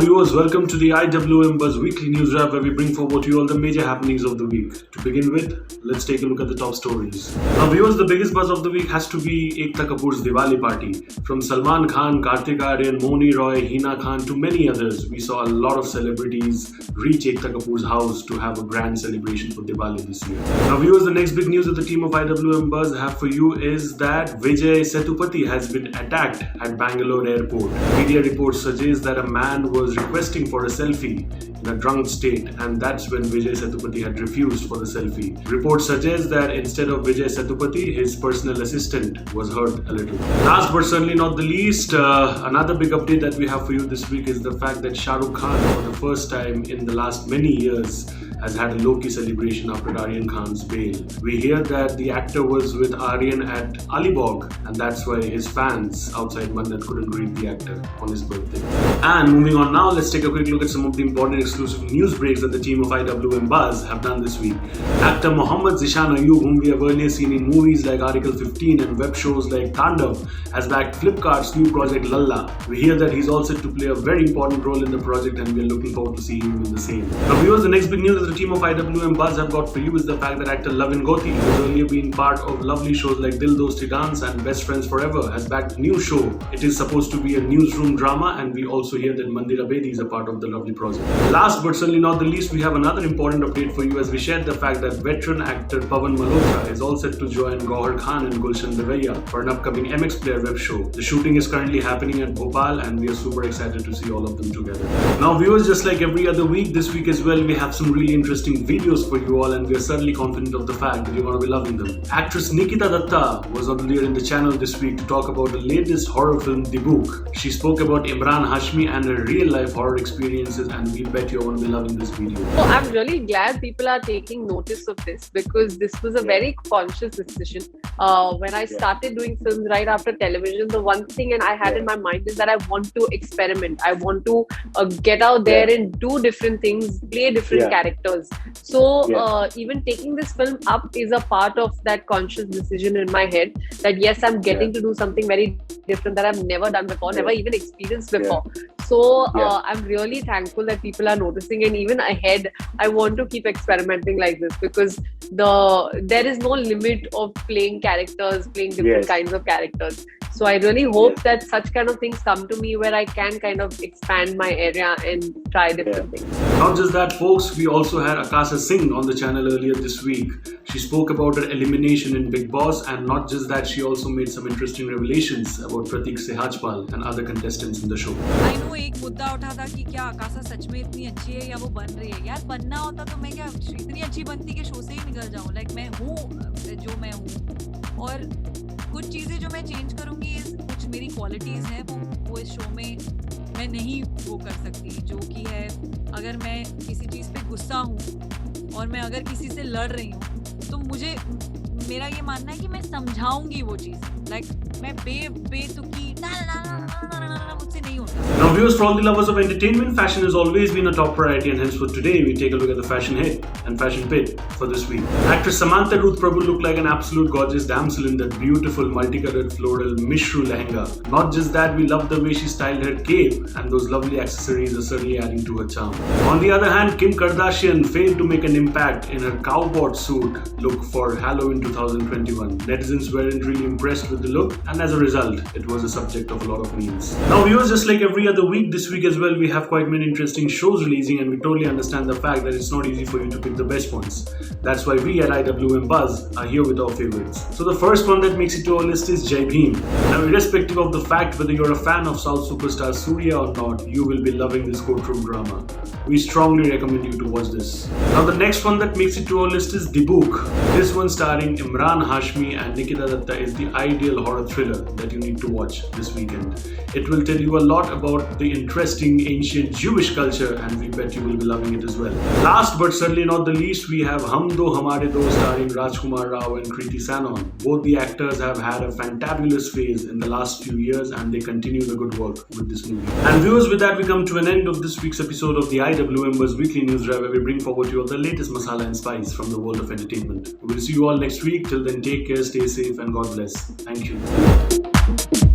viewers, welcome to the IWM Buzz Weekly News Wrap, where we bring forward to you all the major happenings of the week. To begin with, let's take a look at the top stories. Now viewers, the biggest buzz of the week has to be Ekta Kapoor's Diwali party. From Salman Khan, Kartik Aaryan, Moni Roy, Hina Khan to many others, we saw a lot of celebrities reach Ekta Kapoor's house to have a grand celebration for Diwali this year. Now viewers, the next big news that the team of IWM Buzz have for you is that Vijay Sethupathi has been attacked at Bangalore airport. Media reports suggest that a man was requesting for a selfie in a drunk state, and that's when Vijay Sethupathi had refused for the selfie. Reports suggest that instead of Vijay Sethupathi, his personal assistant was hurt a little. Last but certainly not the least, another big update that we have for you this week is the fact that Shah Rukh Khan, for the first time in the last many years, has had a low-key celebration after Aryan Khan's bail. We hear that the actor was with Aryan at Alibag, and that's why his fans outside Mannat couldn't greet the actor on his birthday. And moving on now, let's take a quick look at some of the important exclusive news breaks that the team of IWM Buzz have done this week. Actor Mohammad Zishan Ayyub, whom we have earlier seen in movies like Article 15 and web shows like Tandav, has backed Flipkart's new project Lalla. We hear that he's all set to play a very important role in the project, and we're looking forward to seeing him in the same. Now viewers, the next big news that the team of IWM Buzz have got for you is the fact that actor Lavin Gothi, who has earlier been part of lovely shows like Dil Dosti Dance and Best Friends Forever, has backed a new show. It is supposed to be a newsroom drama, and we also hear that Mandira Bedi is a part of the lovely project. Last but certainly not the least, we have another important update for you as we shared the fact that veteran actor Pawan Malhotra is all set to join Gauhar Khan and Gulshan Devaiya for an upcoming MX Player web show. The shooting is currently happening at Bhopal, and we are super excited to see all of them together. Now viewers, just like every other week, this week as well, we have some really interesting videos for you all, and we are certainly confident of the fact that you're going to be loving them. Actress Nikita Datta was earlier in the channel this week to talk about the latest horror film Dibuk. She spoke about Imran Hashmi and her real life horror experiences, and we bet you're going to be loving this video. So I'm really glad people are taking notice of this, because this was a very conscious decision. When I started doing films right after television, the one thing I had in my mind is that I want to experiment. I want to get out there and do different things, play different characters. So even taking this film up is a part of that conscious decision in my head that yes, I'm getting to do something very different that I've never done before, never even experienced before. So I'm really thankful that people are noticing, and even ahead, I want to keep experimenting like this, because there is no limit of playing characters, playing different kinds of characters. So I really hope that such kind of things come to me where I can kind of expand my area and try different things. Not just that, folks, we also had Akasha Singh on the channel earlier this week. She spoke about her elimination in Bigg Boss, and not just that, she also made some interesting revelations about Pratik Sehajpal and other contestants in the show. I know एक मुद्दा उठा था कि क्या आकाशा सच में इतनी अच्छी है या वो बन रही है। यार बनना होता तो मैं क्या इतनी अच्छी बनती के शो से ही निकल जाऊं। लाइक मैं हूँ जो मैं हूँ, और कुछ चीजें जो मैं चेंज करूंगी, कुछ मेरी क्वालिटीज हैं वो इस शो में मैं नहीं वो कर सकती, जो कि है अगर मैं किसी चीज पे गुस्सा हूँ और मैं अगर किसी से लड़ रही हूँ, तो मुझे मेरा ये मानना है कि मैं समझाऊंगी वो चीज। लाइक मैं बेतुकी मुझसे नहीं होता। Now viewers, for all the lovers of entertainment, fashion has always been a top priority, and hence for today we take a look at the fashion hit and fashion pit for this week. Actress Samantha Ruth Prabhu looked like an absolute gorgeous damsel in that beautiful multicolored floral mishru lehenga. Not just that, we love the way she styled her cape, and those lovely accessories are certainly adding to her charm. On the other hand, Kim Kardashian failed to make an impact in her cowboy suit look for Halloween 2021. Netizens weren't really impressed with the look, and as a result, it was a subject of a lot of memes. Now viewers, just like every other week, this week as well, we have quite many interesting shows releasing, and we totally understand the fact that it's not easy for you to pick the best ones. That's why we at IWM Buzz are here with our favorites. So the first one that makes it to our list is Jai Bhim. Now irrespective of the fact whether you're a fan of South superstar Surya or not, you will be loving this courtroom drama. We strongly recommend you to watch this. Now the next one that makes it to our list is Dibuk. This one starring Imran Hashmi and Nikita Datta is the ideal horror thriller that you need to watch this weekend. It will tell you a lot about the interesting ancient Jewish culture, and we bet you will be loving it as well. Last but certainly not the least, we have Hum Do Hamare Do starring Rajkumar Rao and Kriti Sanon. Both the actors have had a fantabulous phase in the last few years, and they continue the good work with this movie. And viewers, with that we come to an end of this week's episode of the IWM Buzz Weekly News Drive, where we bring forward to you all the latest masala and spice from the world of entertainment. We will see you all next week. Till then, take care, stay safe, and God bless. Thank you.